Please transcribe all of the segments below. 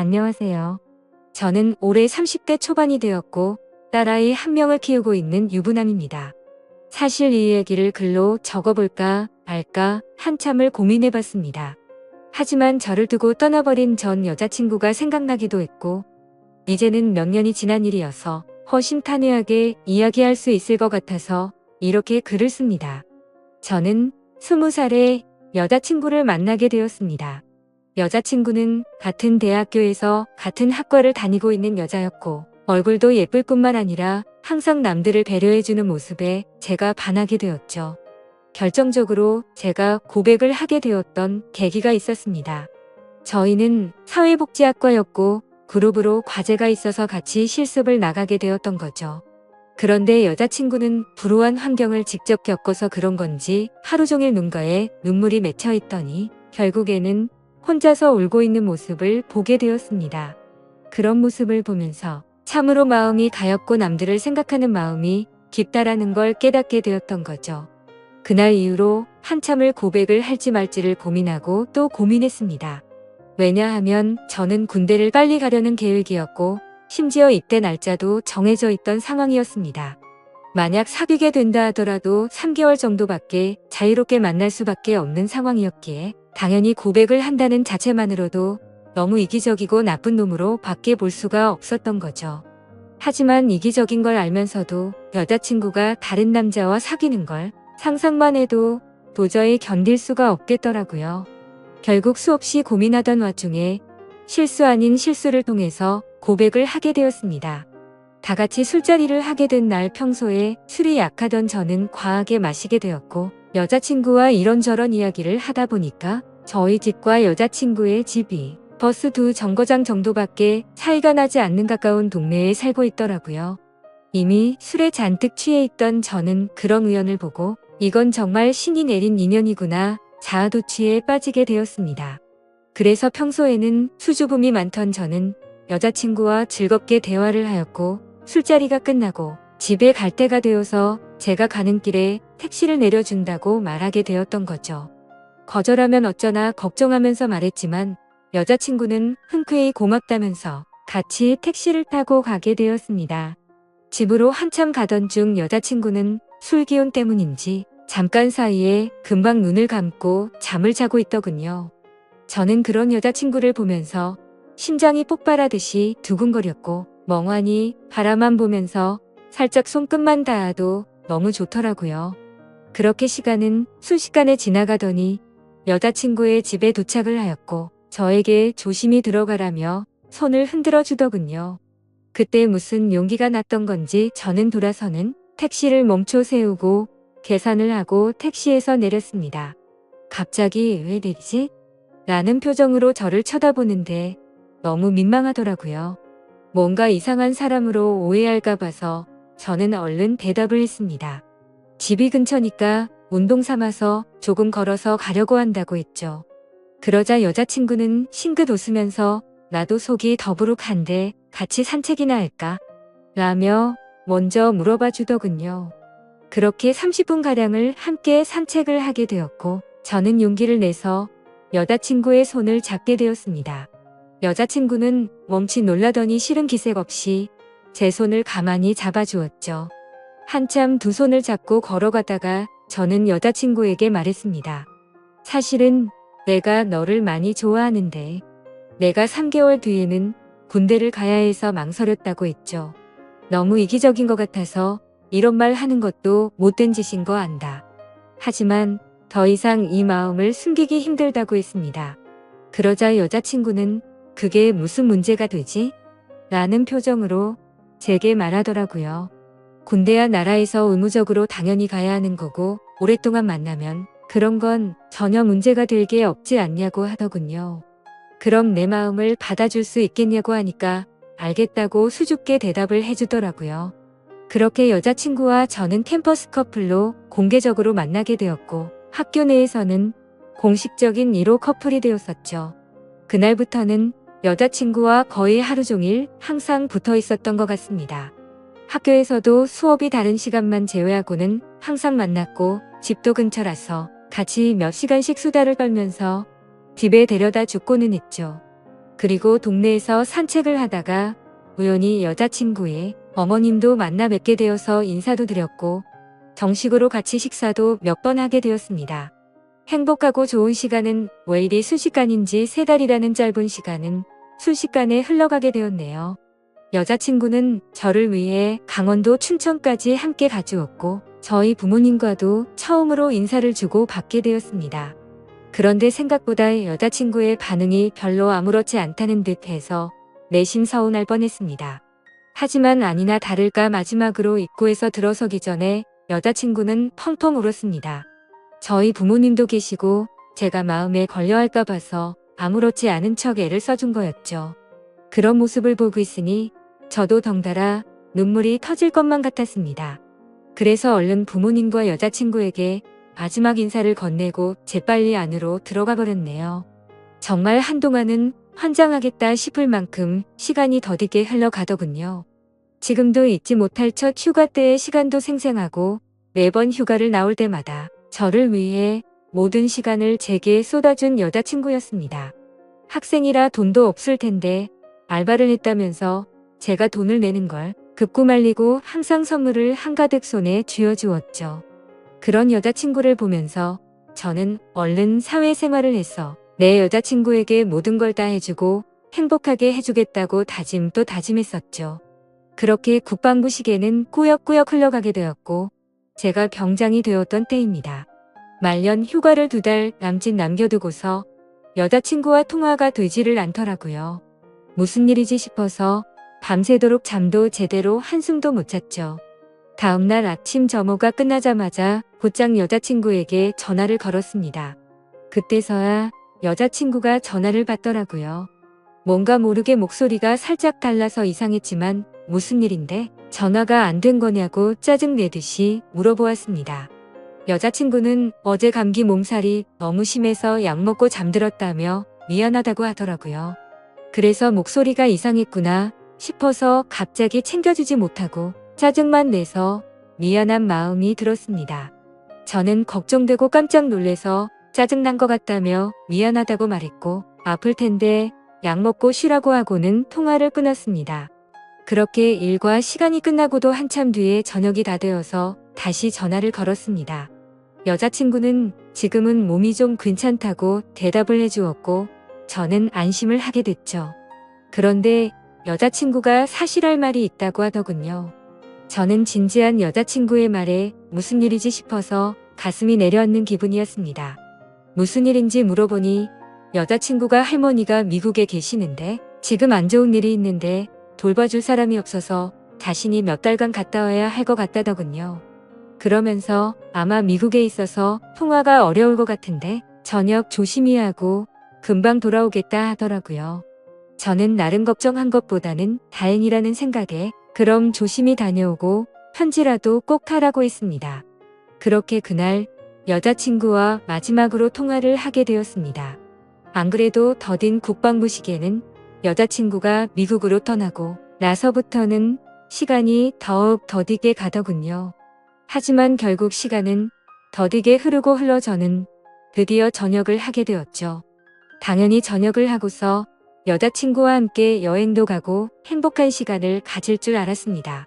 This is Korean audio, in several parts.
안녕하세요. 저는 올해 30대 초반이 되었고 딸아이 한 명을 키우고 있는 유부남입니다. 사실 이 얘기를 글로 적어볼까 말까 한참을 고민해봤습니다. 하지만 저를 두고 떠나버린 전 여자친구가 생각나기도 했고 이제는 몇 년이 지난 일이어서 허심탄회하게 이야기할 수 있을 것 같아서 이렇게 글을 씁니다. 저는 20살에 여자친구를 만나게 되었습니다. 여자친구는 같은 대학교에서 같은 학과를 다니고 있는 여자였고 얼굴도 예쁠 뿐만 아니라 항상 남들을 배려해주는 모습에 제가 반하게 되었죠. 결정적으로 제가 고백을 하게 되었던 계기가 있었습니다. 저희는 사회복지학과였고 그룹으로 과제가 있어서 같이 실습을 나가게 되었던 거죠. 그런데 여자친구는 불우한 환경을 직접 겪어서 그런 건지 하루 종일 눈가에 눈물이 맺혀 있더니 결국에는 혼자서 울고 있는 모습을 보게 되었습니다. 그런 모습을 보면서 참으로 마음이 가엽고 남들을 생각하는 마음이 깊다라는 걸 깨닫게 되었던 거죠. 그날 이후로 한참을 고백을 할지 말지를 고민하고 또 고민했습니다. 왜냐하면 저는 군대를 빨리 가려는 계획이었고 심지어 입대 날짜도 정해져 있던 상황이었습니다. 만약 사귀게 된다 하더라도 3개월 정도밖에 자유롭게 만날 수밖에 없는 상황이었기에 당연히 고백을 한다는 자체만으로도 너무 이기적이고 나쁜 놈으로 밖에 볼 수가 없었던 거죠. 하지만 이기적인 걸 알면서도 여자친구가 다른 남자와 사귀는 걸 상상만 해도 도저히 견딜 수가 없겠더라고요. 결국 수없이 고민하던 와중에 실수 아닌 실수를 통해서 고백을 하게 되었습니다. 다 같이 술자리를 하게 된 날 평소에 술이 약하던 저는 과하게 마시게 되었고 여자친구와 이런저런 이야기를 하다 보니까 저희 집과 여자친구의 집이 버스 2정거장 정도밖에 차이가 나지 않는 가까운 동네에 살고 있더라고요. 이미 술에 잔뜩 취해 있던 저는 그런 우연을 보고 이건 정말 신이 내린 인연이구나 자아도취에 빠지게 되었습니다. 그래서 평소에는 수줍음이 많던 저는 여자친구와 즐겁게 대화를 하였고 술자리가 끝나고 집에 갈 때가 되어서 제가 가는 길에 택시를 내려준다고 말하게 되었던 거죠. 거절하면 어쩌나 걱정하면서 말했지만 여자친구는 흔쾌히 고맙다면서 같이 택시를 타고 가게 되었습니다. 집으로 한참 가던 중 여자친구는 술 기운 때문인지 잠깐 사이에 금방 눈을 감고 잠을 자고 있더군요. 저는 그런 여자친구를 보면서 심장이 폭발하듯이 두근거렸고 멍하니 바라만 보면서 살짝 손끝만 닿아도 너무 좋더라고요. 그렇게 시간은 순식간에 지나가더니 여자친구의 집에 도착을 하였고 저에게 조심히 들어가라며 손을 흔들어 주더군요. 그때 무슨 용기가 났던 건지 저는 돌아서는 택시를 멈춰 세우고 계산을 하고 택시에서 내렸습니다. 갑자기 왜 내리지? 라는 표정으로 저를 쳐다보는데 너무 민망하더라고요. 뭔가 이상한 사람으로 오해할까 봐서 저는 얼른 대답을 했습니다. 집이 근처니까 운동 삼아서 조금 걸어서 가려고 한다고 했죠. 그러자 여자친구는 싱긋 웃으면서 나도 속이 더부룩한데 같이 산책이나 할까? 라며 먼저 물어봐 주더군요. 그렇게 30분가량을 함께 산책을 하게 되었고 저는 용기를 내서 여자친구의 손을 잡게 되었습니다. 여자친구는 멈칫 놀라더니 싫은 기색 없이 제 손을 가만히 잡아주었죠. 한참 두 손을 잡고 걸어가다가 저는 여자친구에게 말했습니다. 사실은 내가 너를 많이 좋아하는데 내가 3개월 뒤에는 군대를 가야 해서 망설였다고 했죠. 너무 이기적인 것 같아서 이런 말 하는 것도 못된 짓인 거 안다. 하지만 더 이상 이 마음을 숨기기 힘들다고 했습니다. 그러자 여자친구는 그게 무슨 문제가 되지? 라는 표정으로 제게 말하더라고요. 군대야 나라에서 의무적으로 당연히 가야 하는 거고 오랫동안 만나면 그런 건 전혀 문제가 될 게 없지 않냐고 하더군요. 그럼 내 마음을 받아줄 수 있겠냐고 하니까 알겠다고 수줍게 대답을 해주더라고요. 그렇게 여자친구와 저는 캠퍼스 커플로 공개적으로 만나게 되었고 학교 내에서는 공식적인 1호 커플이 되었었죠. 그날부터는 여자친구와 거의 하루 종일 항상 붙어 있었던 것 같습니다. 학교에서도 수업이 다른 시간만 제외하고는 항상 만났고 집도 근처라서 같이 몇 시간씩 수다를 떨면서 집에 데려다 주고는 했죠. 그리고 동네에서 산책을 하다가 우연히 여자친구의 어머님도 만나 뵙게 되어서 인사도 드렸고 정식으로 같이 식사도 몇 번 하게 되었습니다. 행복하고 좋은 시간은 왜 이리 순식간인지 3달이라는 짧은 시간은 순식간에 흘러가게 되었네요. 여자친구는 저를 위해 강원도 춘천까지 함께 가주었고 저희 부모님과도 처음으로 인사를 주고 받게 되었습니다. 그런데 생각보다 여자친구의 반응이 별로 아무렇지 않다는 듯 해서 내심 서운할 뻔했습니다. 하지만 아니나 다를까 마지막으로 입구에서 들어서기 전에 여자친구는 펑펑 울었습니다. 저희 부모님도 계시고 제가 마음에 걸려할까 봐서 아무렇지 않은 척 애를 써준 거였죠. 그런 모습을 보고 있으니 저도 덩달아 눈물이 터질 것만 같았습니다. 그래서 얼른 부모님과 여자친구에게 마지막 인사를 건네고 재빨리 안으로 들어가 버렸네요. 정말 한동안은 환장하겠다 싶을 만큼 시간이 더디게 흘러가더군요. 지금도 잊지 못할 첫 휴가 때의 시간도 생생하고 매번 휴가를 나올 때마다 저를 위해 모든 시간을 제게 쏟아준 여자친구였습니다. 학생이라 돈도 없을 텐데 알바를 했다면서 제가 돈을 내는 걸 급고 말리고 항상 선물을 한가득 손에 쥐어주었죠. 그런 여자친구를 보면서 저는 얼른 사회생활을 해서 내 여자친구에게 모든 걸 다 해주고 행복하게 해주겠다고 다짐 또 다짐했었죠. 그렇게 국방부 시계는 꾸역꾸역 흘러가게 되었고 제가 병장이 되었던 때입니다. 말년 휴가를 2달 남짓 남겨두고서 여자친구와 통화가 되지를 않더라고요. 무슨 일이지 싶어서 밤새도록 잠도 제대로 한숨도 못 잤죠. 다음날 아침 점호가 끝나자마자 곧장 여자친구에게 전화를 걸었습니다. 그때서야 여자친구가 전화를 받더라고요. 뭔가 모르게 목소리가 살짝 달라서 이상했지만 무슨 일인데 전화가 안 된 거냐고 짜증내듯이 물어보았습니다. 여자친구는 어제 감기 몸살이 너무 심해서 약 먹고 잠들었다며 미안하다고 하더라고요. 그래서 목소리가 이상했구나 싶어서 갑자기 챙겨주지 못하고 짜증만 내서 미안한 마음이 들었습니다. 저는 걱정되고 깜짝 놀래서 짜증난 것 같다며 미안하다고 말했고 아플 텐데 약 먹고 쉬라고 하고는 통화를 끊었습니다. 그렇게 일과 시간이 끝나고도 한참 뒤에 저녁이 다 되어서 다시 전화를 걸었습니다. 여자친구는 지금은 몸이 좀 괜찮다고 대답을 해주었고 저는 안심을 하게 됐죠. 그런데 여자친구가 사실할 말이 있다고 하더군요. 저는 진지한 여자친구의 말에 무슨 일이지 싶어서 가슴이 내려앉는 기분이었습니다. 무슨 일인지 물어보니 여자친구가 할머니가 미국에 계시는데 지금 안 좋은 일이 있는데 돌봐줄 사람이 없어서 자신이 몇 달간 갔다 와야 할 것 같다더군요. 그러면서 아마 미국에 있어서 통화가 어려울 것 같은데 저녁 조심히 하고 금방 돌아오겠다 하더라고요. 저는 나름 걱정한 것보다는 다행이라는 생각에 그럼 조심히 다녀오고 편지라도 꼭 하라고 했습니다. 그렇게 그날 여자친구와 마지막으로 통화를 하게 되었습니다. 안 그래도 더딘 국방부 시계는 여자친구가 미국으로 떠나고 나서부터는 시간이 더욱 더디게 가더군요. 하지만 결국 시간은 더디게 흐르고 흘러 저는 드디어 전역을 하게 되었죠. 당연히 전역을 하고서 여자친구와 함께 여행도 가고 행복한 시간을 가질 줄 알았습니다.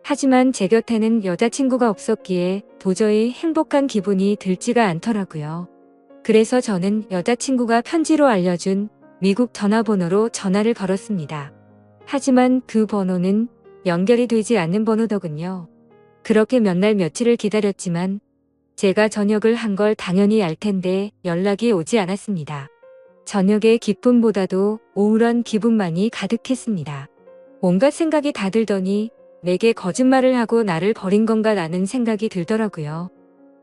하지만 제 곁에는 여자친구가 없었기에 도저히 행복한 기분이 들지가 않더라고요. 그래서 저는 여자친구가 편지로 알려준 미국 전화번호로 전화를 걸었습니다. 하지만 그 번호는 연결이 되지 않는 번호더군요. 그렇게 몇 날 며칠을 기다렸지만 제가 전역을 한 걸 당연히 알 텐데 연락이 오지 않았습니다. 저녁의 기쁨보다도 우울한 기분만이 가득했습니다. 온갖 생각이 다 들더니 내게 거짓말을 하고 나를 버린 건가 라는 생각이 들더라고요.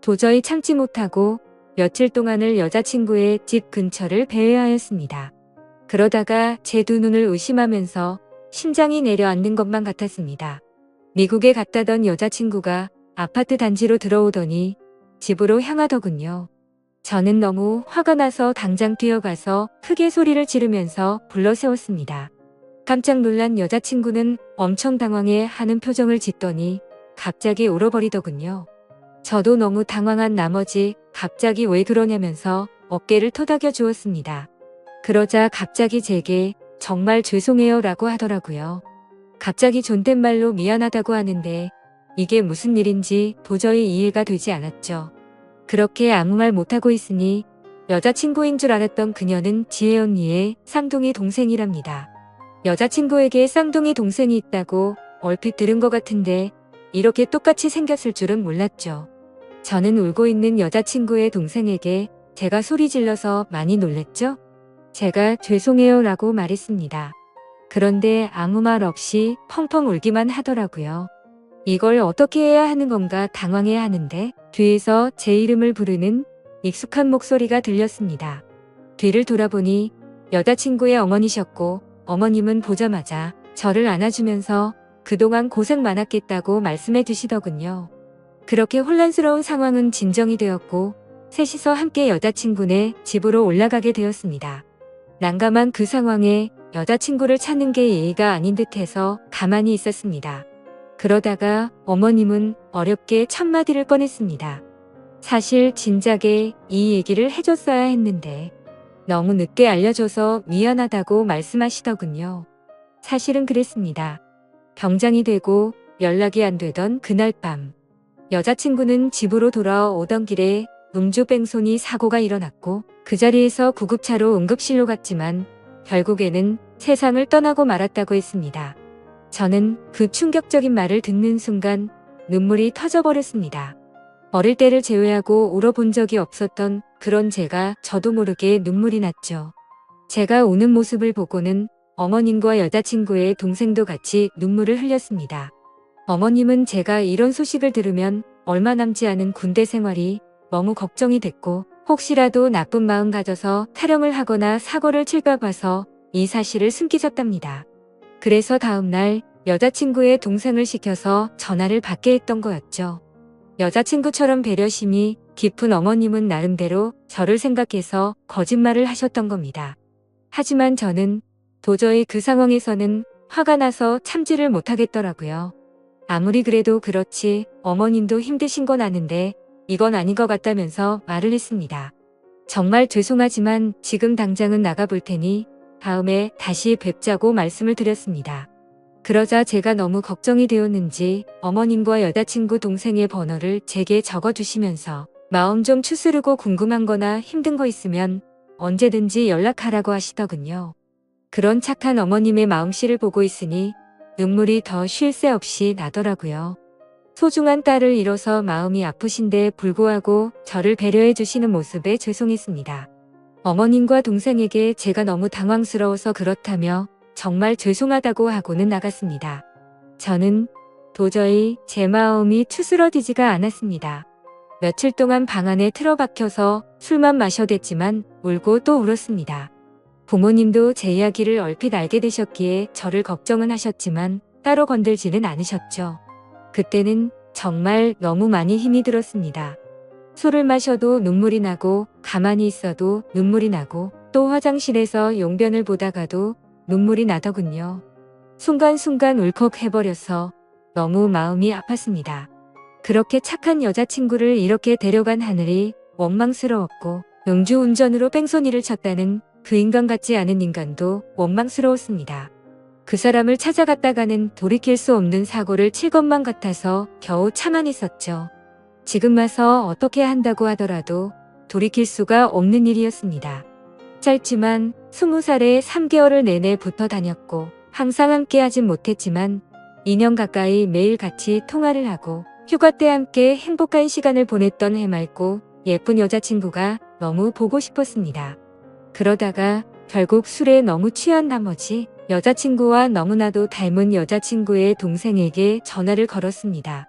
도저히 참지 못하고 며칠 동안을 여자친구의 집 근처를 배회하였습니다. 그러다가 제 두 눈을 의심하면서 심장이 내려앉는 것만 같았습니다. 미국에 갔다던 여자친구가 아파트 단지로 들어오더니 집으로 향하더군요. 저는 너무 화가 나서 당장 뛰어가서 크게 소리를 지르면서 불러세웠습니다. 깜짝 놀란 여자친구는 엄청 당황해 하는 표정을 짓더니 갑자기 울어버리더군요. 저도 너무 당황한 나머지 갑자기 왜 그러냐면서 어깨를 토닥여 주었습니다. 그러자 갑자기 제게 정말 죄송해요 라고 하더라고요. 갑자기 존댓말로 미안하다고 하는데 이게 무슨 일인지 도저히 이해가 되지 않았죠. 그렇게 아무 말 못하고 있으니 여자친구인 줄 알았던 그녀는 지혜 언니의 쌍둥이 동생이랍니다. 여자친구에게 쌍둥이 동생이 있다고 얼핏 들은 것 같은데 이렇게 똑같이 생겼을 줄은 몰랐죠. 저는 울고 있는 여자친구의 동생에게 제가 소리 질러서 많이 놀랬죠? 제가 죄송해요 라고 말했습니다. 그런데 아무 말 없이 펑펑 울기만 하더라고요. 이걸 어떻게 해야 하는 건가 당황해야 하는데 뒤에서 제 이름을 부르는 익숙한 목소리가 들렸습니다. 뒤를 돌아보니 여자친구의 어머니셨고 어머님은 보자마자 저를 안아주면서 그동안 고생 많았겠다고 말씀해 주시더군요. 그렇게 혼란스러운 상황은 진정이 되었고 셋이서 함께 여자친구네 집으로 올라가게 되었습니다. 난감한 그 상황에 여자친구를 찾는 게 예의가 아닌 듯해서 가만히 있었습니다. 그러다가 어머님은 어렵게 첫마디를 꺼냈습니다. 사실 진작에 이 얘기를 해줬어야 했는데 너무 늦게 알려줘서 미안하다고 말씀하시더군요. 사실은 그랬습니다. 병장이 되고 연락이 안 되던 그날 밤 여자친구는 집으로 돌아오던 길에 음주뺑소니 사고가 일어났고 그 자리에서 구급차로 응급실로 갔지만 결국에는 세상을 떠나고 말았다고 했습니다. 저는 그 충격적인 말을 듣는 순간 눈물이 터져버렸습니다. 어릴 때를 제외하고 울어본 적이 없었던 그런 제가 저도 모르게 눈물이 났죠. 제가 우는 모습을 보고는 어머님과 여자친구의 동생도 같이 눈물을 흘렸습니다. 어머님은 제가 이런 소식을 들으면 얼마 남지 않은 군대 생활이 너무 걱정이 됐고 혹시라도 나쁜 마음 가져서 타령을 하거나 사고를 칠까 봐서 이 사실을 숨기셨답니다. 그래서 다음날 여자친구의 동생을 시켜서 전화를 받게 했던 거였죠. 여자친구처럼 배려심이 깊은 어머님은 나름대로 저를 생각해서 거짓말을 하셨던 겁니다. 하지만 저는 도저히 그 상황에서는 화가 나서 참지를 못하겠더라고요. 아무리 그래도 그렇지 어머님도 힘드신 건 아는데 이건 아닌 것 같다면서 말을 했습니다. 정말 죄송하지만 지금 당장은 나가볼 테니 다음에 다시 뵙자고 말씀을 드렸습니다. 그러자 제가 너무 걱정이 되었는지 어머님과 여자친구 동생의 번호를 제게 적어주시면서 마음 좀 추스르고 궁금한 거나 힘든 거 있으면 언제든지 연락하라고 하시더군요. 그런 착한 어머님의 마음씨를 보고 있으니 눈물이 더 쉴 새 없이 나더라고요. 소중한 딸을 잃어서 마음이 아프신데 불구하고 저를 배려해 주시는 모습에 죄송했습니다. 어머님과 동생에게 제가 너무 당황스러워서 그렇다며 정말 죄송하다고 하고는 나갔습니다. 저는 도저히 제 마음이 추스러지지가 않았습니다. 며칠 동안 방 안에 틀어박혀서 술만 마셔댔지만 울고 또 울었습니다. 부모님도 제 이야기를 얼핏 알게 되셨기에 저를 걱정은 하셨지만 따로 건들지는 않으셨죠. 그때는 정말 너무 많이 힘이 들었습니다. 술을 마셔도 눈물이 나고 가만히 있어도 눈물이 나고 또 화장실에서 용변을 보다가도 눈물이 나더군요. 순간순간 울컥해버려서 너무 마음이 아팠습니다. 그렇게 착한 여자친구를 이렇게 데려간 하늘이 원망스러웠고 음주운전으로 뺑소니를 쳤다는 그 인간 같지 않은 인간도 원망스러웠습니다. 그 사람을 찾아갔다가는 돌이킬 수 없는 사고를 칠 것만 같아서 겨우 참아냈었죠. 지금 와서 어떻게 한다고 하더라도 돌이킬 수가 없는 일이었습니다. 짧지만 20살에 3개월을 내내 붙어 다녔고 항상 함께 하진 못했지만 2년 가까이 매일 같이 통화를 하고 휴가 때 함께 행복한 시간을 보냈던 해맑고 예쁜 여자친구가 너무 보고 싶었습니다. 그러다가 결국 술에 너무 취한 나머지 여자친구와 너무나도 닮은 여자친구의 동생에게 전화를 걸었습니다.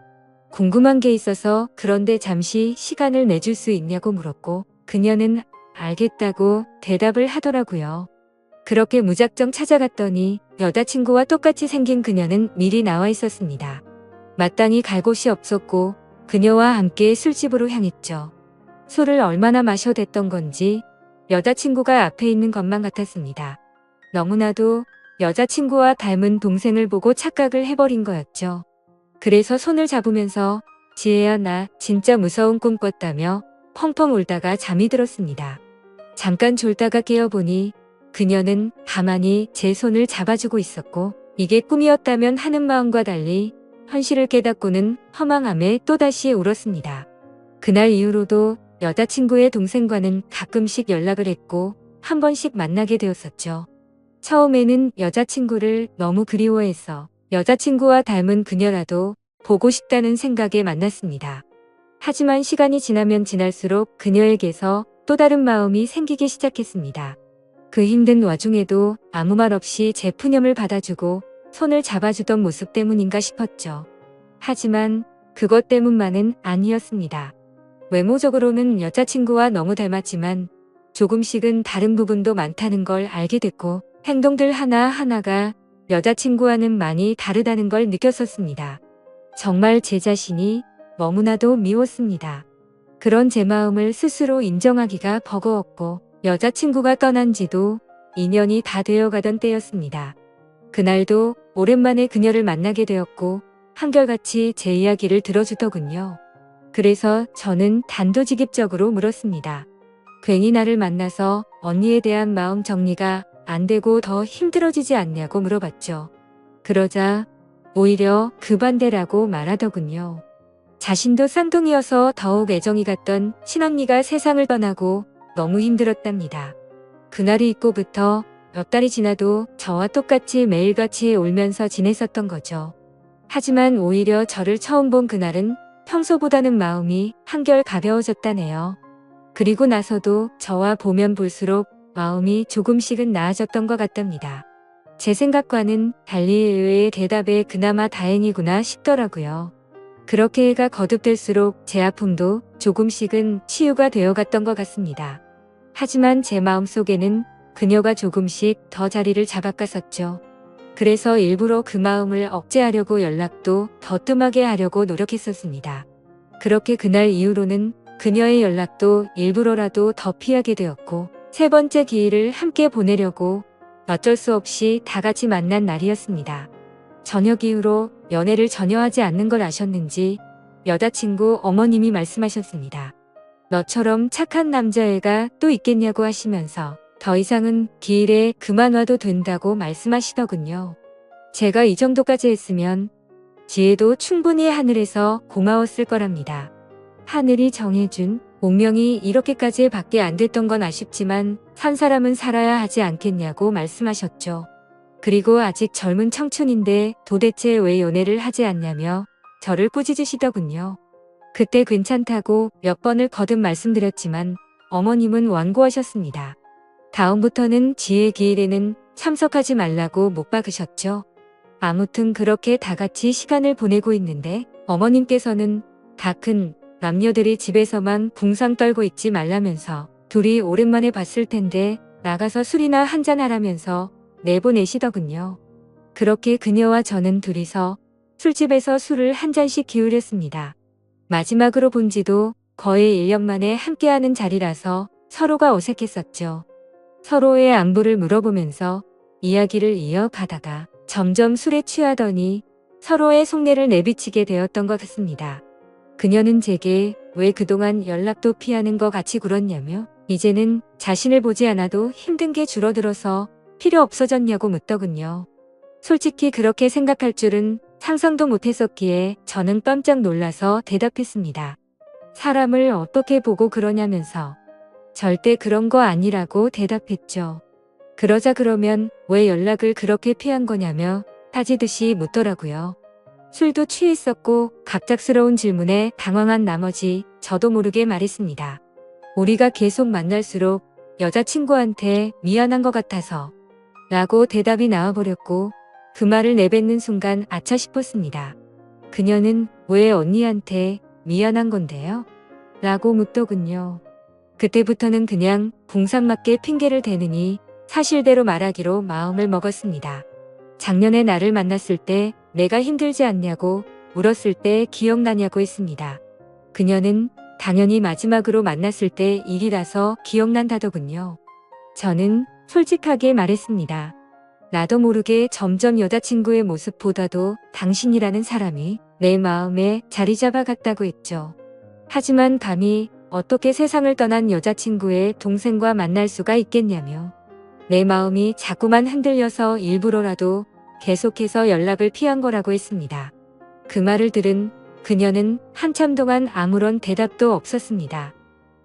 궁금한 게 있어서 그런데 잠시 시간을 내줄 수 있냐고 물었고 그녀는 알겠다고 대답을 하더라고요. 그렇게 무작정 찾아갔더니 여자친구와 똑같이 생긴 그녀는 미리 나와 있었습니다. 마땅히 갈 곳이 없었고 그녀와 함께 술집으로 향했죠. 술을 얼마나 마셔댔던 건지 여자친구가 앞에 있는 것만 같았습니다. 너무나도 여자친구와 닮은 동생을 보고 착각을 해버린 거였죠. 그래서 손을 잡으면서 지혜야 나 진짜 무서운 꿈 꿨다며 펑펑 울다가 잠이 들었습니다. 잠깐 졸다가 깨어보니 그녀는 가만히 제 손을 잡아주고 있었고 이게 꿈이었다면 하는 마음과 달리 현실을 깨닫고는 허망함에 또다시 울었습니다. 그날 이후로도 여자친구의 동생과는 가끔씩 연락을 했고 한 번씩 만나게 되었었죠. 처음에는 여자친구를 너무 그리워해서 여자친구와 닮은 그녀라도 보고 싶다는 생각에 만났습니다. 하지만 시간이 지나면 지날수록 그녀에게서 또 다른 마음이 생기기 시작했습니다. 그 힘든 와중에도 아무 말 없이 제 푸념을 받아주고 손을 잡아주던 모습 때문인가 싶었죠. 하지만 그것 때문만은 아니었습니다. 외모적으로는 여자친구와 너무 닮았지만 조금씩은 다른 부분도 많다는 걸 알게 됐고 행동들 하나하나가 여자친구와는 많이 다르다는 걸 느꼈었습니다. 정말 제 자신이 너무나도 미웠습니다. 그런 제 마음을 스스로 인정하기가 버거웠고 여자친구가 떠난 지도 2년이 다 되어가던 때였습니다. 그날도 오랜만에 그녀를 만나게 되었고 한결같이 제 이야기를 들어주더군요. 그래서 저는 단도직입적으로 물었습니다. 괜히 나를 만나서 언니에 대한 마음 정리가 안 되고 더 힘들어지지 않냐고 물어봤죠. 그러자 오히려 그 반대라고 말하더군요. 자신도 쌍둥이여서 더욱 애정이 갔던 친언니가 세상을 떠나고 너무 힘들었답니다. 그날이 있고부터 몇 달이 지나도 저와 똑같이 매일같이 울면서 지냈었던 거죠. 하지만 오히려 저를 처음 본 그날은 평소보다는 마음이 한결 가벼워졌다네요. 그리고 나서도 저와 보면 볼수록 마음이 조금씩은 나아졌던 것 같답니다. 제 생각과는 달리 의외의 대답에 그나마 다행이구나 싶더라고요. 그렇게 해가 거듭될수록 제 아픔도 조금씩은 치유가 되어갔던 것 같습니다. 하지만 제 마음속에는 그녀가 조금씩 더 자리를 잡아갔었죠. 그래서 일부러 그 마음을 억제하려고 연락도 더 뜸하게 하려고 노력했었습니다. 그렇게 그날 이후로는 그녀의 연락도 일부러라도 더 피하게 되었고 세 번째 기회를 함께 보내려고 어쩔 수 없이 다 같이 만난 날이었습니다. 저녁 이후로 연애를 전혀 하지 않는 걸 아셨는지 여자친구 어머님이 말씀하셨습니다. 너처럼 착한 남자애가 또 있겠냐고 하시면서 더 이상은 기일에 그만 와도 된다고 말씀하시더군요. 제가 이 정도까지 했으면 지혜도 충분히 하늘에서 고마웠을 거랍니다. 하늘이 정해준 운명이 이렇게까지 밖에 안 됐던 건 아쉽지만 산 사람은 살아야 하지 않겠냐고 말씀하셨죠. 그리고 아직 젊은 청춘인데 도대체 왜 연애를 하지 않냐며 저를 꾸짖으시더군요. 그때 괜찮다고 몇 번을 거듭 말씀드렸지만 어머님은 완고하셨습니다. 다음부터는 지혜 기일에는 참석하지 말라고 못 박으셨죠. 아무튼 그렇게 다 같이 시간을 보내고 있는데 어머님께서는 다 큰 남녀들이 집에서만 붕상 떨고 있지 말라면서 둘이 오랜만에 봤을 텐데 나가서 술이나 한잔 하라면서 내보내시더군요. 그렇게 그녀와 저는 둘이서 술집에서 술을 한 잔씩 기울였습니다. 마지막으로 본 지도 거의 1년 만에 함께하는 자리라서 서로가 어색했었죠. 서로의 안부를 물어보면서 이야기를 이어가다가 점점 술에 취하더니 서로의 속내를 내비치게 되었던 것 같습니다. 그녀는 제게 왜 그동안 연락도 피하는 것 같이 굴었냐며 이제는 자신을 보지 않아도 힘든 게 줄어들어서 필요 없어졌냐고 묻더군요. 솔직히 그렇게 생각할 줄은 상상도 못했었기에 저는 깜짝 놀라서 대답했습니다. 사람을 어떻게 보고 그러냐면서 절대 그런 거 아니라고 대답했죠. 그러자 그러면 왜 연락을 그렇게 피한 거냐며 따지듯이 묻더라고요. 술도 취했었고 갑작스러운 질문에 당황한 나머지 저도 모르게 말했습니다. 우리가 계속 만날수록 여자친구한테 미안한 것 같아서 라고 대답이 나와버렸고 그 말을 내뱉는 순간 아차 싶었습니다. 그녀는 왜 언니한테 미안한 건데요? 라고 묻더군요. 그때부터는 그냥 공상맞게 핑계를 대느니 사실대로 말하기로 마음을 먹었습니다. 작년에 나를 만났을 때 내가 힘들지 않냐고 물었을 때 기억나냐고 했습니다. 그녀는 당연히 마지막으로 만났을 때 일이라서 기억난다더군요. 저는 솔직하게 말했습니다. 나도 모르게 점점 여자친구의 모습보다도 당신이라는 사람이 내 마음에 자리 잡아갔다고 했죠. 하지만 감히 어떻게 세상을 떠난 여자친구의 동생과 만날 수가 있겠냐며 내 마음이 자꾸만 흔들려서 일부러라도 계속해서 연락을 피한 거라고 했습니다. 그 말을 들은 그녀는 한참 동안 아무런 대답도 없었습니다.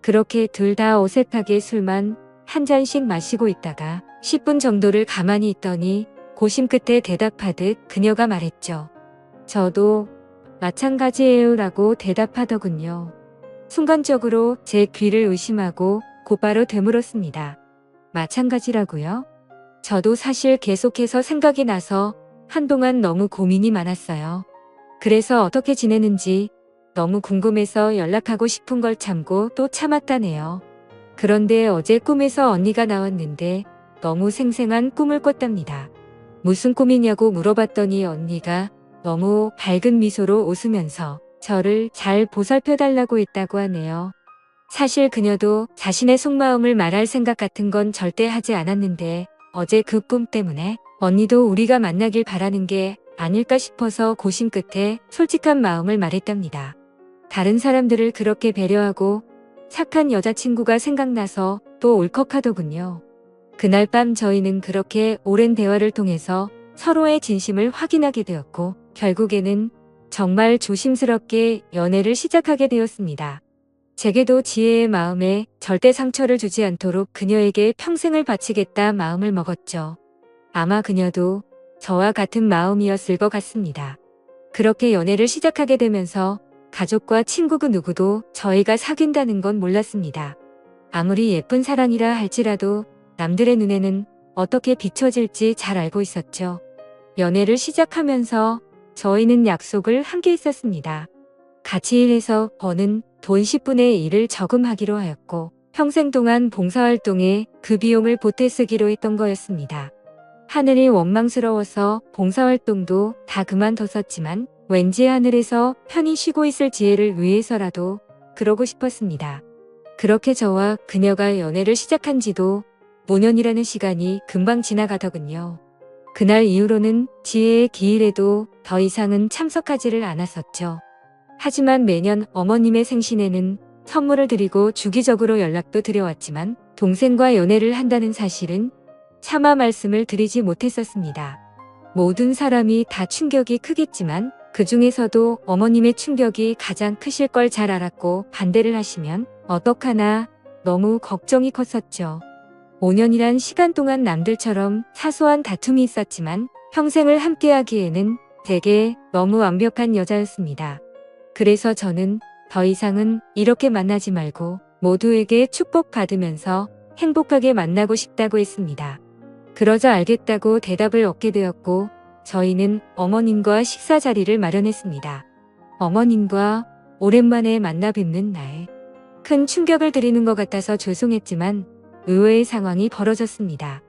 그렇게 둘 다 어색하게 술만 한 잔씩 마시고 있다가 10분 정도를 가만히 있더니 고심 끝에 대답하듯 그녀가 말했죠. 저도 마찬가지예요 라고 대답하더군요. 순간적으로 제 귀를 의심하고 곧바로 되물었습니다. 마찬가지라고요? 저도 사실 계속해서 생각이 나서 한동안 너무 고민이 많았어요. 그래서 어떻게 지내는지 너무 궁금해서 연락하고 싶은 걸 참고 또 참았다네요. 그런데 어제 꿈에서 언니가 나왔는데 너무 생생한 꿈을 꿨답니다. 무슨 꿈이냐고 물어봤더니 언니가 너무 밝은 미소로 웃으면서 저를 잘 보살펴달라고 했다고 하네요. 사실 그녀도 자신의 속마음을 말할 생각 같은 건 절대 하지 않았는데 어제 그 꿈 때문에 언니도 우리가 만나길 바라는 게 아닐까 싶어서 고심 끝에 솔직한 마음을 말했답니다. 다른 사람들을 그렇게 배려하고 착한 여자친구가 생각나서 또 울컥하더군요. 그날 밤 저희는 그렇게 오랜 대화를 통해서 서로의 진심을 확인하게 되었고 결국에는 정말 조심스럽게 연애를 시작하게 되었습니다. 제게도 지혜의 마음에 절대 상처를 주지 않도록 그녀에게 평생을 바치겠다 마음을 먹었죠. 아마 그녀도 저와 같은 마음이었을 것 같습니다. 그렇게 연애를 시작하게 되면서 가족과 친구 그 누구도 저희가 사귄다는 건 몰랐습니다. 아무리 예쁜 사랑이라 할지라도 남들의 눈에는 어떻게 비춰질지 잘 알고 있었죠. 연애를 시작하면서 저희는 약속을 함께 했었습니다. 같이 일해서 버는 돈 10분의 1을 저금하기로 하였고 평생 동안 봉사활동에 그 비용을 보태 쓰기로 했던 거였습니다. 하늘이 원망스러워서 봉사활동도 다 그만뒀었지만 왠지 하늘에서 편히 쉬고 있을 지혜를 위해서라도 그러고 싶었습니다. 그렇게 저와 그녀가 연애를 시작한 지도 5년이라는 시간이 금방 지나가더군요. 그날 이후로는 지혜의 기일에도 더 이상은 참석하지를 않았었죠. 하지만 매년 어머님의 생신에는 선물을 드리고 주기적으로 연락도 드려왔지만 동생과 연애를 한다는 사실은 차마 말씀을 드리지 못했었습니다. 모든 사람이 다 충격이 크겠지만 그 중에서도 어머님의 충격이 가장 크실 걸 잘 알았고 반대를 하시면 어떡하나 너무 걱정이 컸었죠. 5년이란 시간 동안 남들처럼 사소한 다툼이 있었지만 평생을 함께하기에는 제게 너무 완벽한 여자였습니다. 그래서 저는 더 이상은 이렇게 만나지 말고 모두에게 축복받으면서 행복하게 만나고 싶다고 했습니다. 그러자 알겠다고 대답을 얻게 되었고 저희는 어머님과 식사 자리를 마련했습니다. 어머님과 오랜만에 만나 뵙는 날, 큰 충격을 드리는 것 같아서 죄송했지만 의외의 상황이 벌어졌습니다.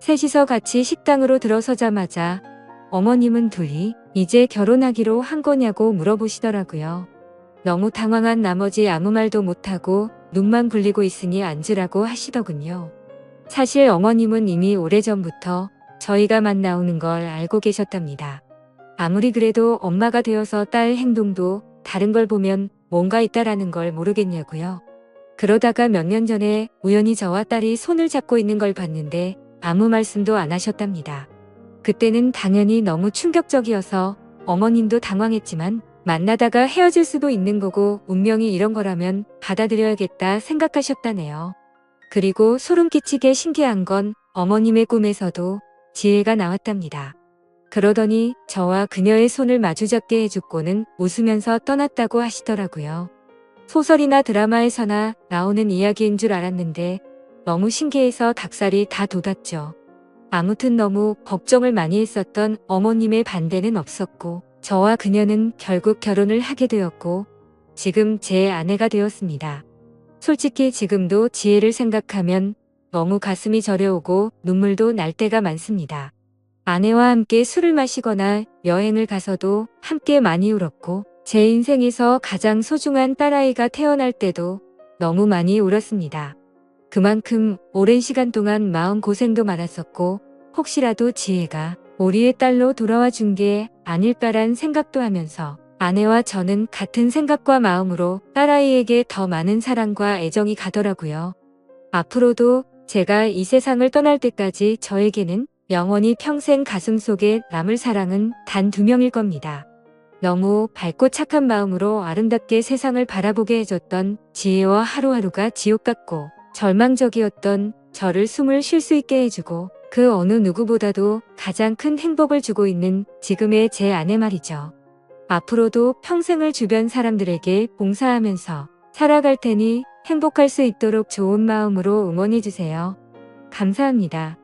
셋이서 같이 식당으로 들어서자마자 어머님은 둘이 이제 결혼하기로 한 거냐고 물어보시더라고요. 너무 당황한 나머지 아무 말도 못하고 눈만 굴리고 있으니 앉으라고 하시더군요. 사실 어머님은 이미 오래전부터 저희가 만나오는 걸 알고 계셨답니다. 아무리 그래도 엄마가 되어서 딸 행동도 다른 걸 보면 뭔가 있다라는 걸 모르겠냐고요. 그러다가 몇 년 전에 우연히 저와 딸이 손을 잡고 있는 걸 봤는데 아무 말씀도 안 하셨답니다. 그때는 당연히 너무 충격적이어서 어머님도 당황했지만 만나다가 헤어질 수도 있는 거고 운명이 이런 거라면 받아들여야겠다 생각하셨다네요. 그리고 소름 끼치게 신기한 건 어머님의 꿈에서도 지혜가 나왔답니다. 그러더니 저와 그녀의 손을 마주잡게 해주고는 웃으면서 떠났다고 하시더라고요. 소설이나 드라마에서나 나오는 이야기인 줄 알았는데 너무 신기해서 닭살이 다 돋았죠. 아무튼 너무 걱정을 많이 했었던 어머님의 반대는 없었고 저와 그녀는 결국 결혼을 하게 되었고 지금 제 아내가 되었습니다. 솔직히 지금도 지혜를 생각하면 너무 가슴이 저려오고 눈물도 날 때가 많습니다. 아내와 함께 술을 마시거나 여행을 가서도 함께 많이 울었고 제 인생에서 가장 소중한 딸아이가 태어날 때도 너무 많이 울었습니다. 그만큼 오랜 시간 동안 마음고생도 많았었고 혹시라도 지혜가 우리의 딸로 돌아와 준 게 아닐까란 생각도 하면서 아내와 저는 같은 생각과 마음으로 딸아이에게 더 많은 사랑과 애정이 가더라고요. 앞으로도 제가 이 세상을 떠날 때까지 저에게는 영원히 평생 가슴속에 남을 사랑은 단 2명일 겁니다. 너무 밝고 착한 마음으로 아름답게 세상을 바라보게 해줬던 지혜와 하루하루가 지옥 같고 절망적이었던 저를 숨을 쉴 수 있게 해주고 그 어느 누구보다도 가장 큰 행복을 주고 있는 지금의 제 아내 말이죠. 앞으로도 평생을 주변 사람들에게 봉사하면서 살아갈 테니 행복할 수 있도록 좋은 마음으로 응원해주세요. 감사합니다.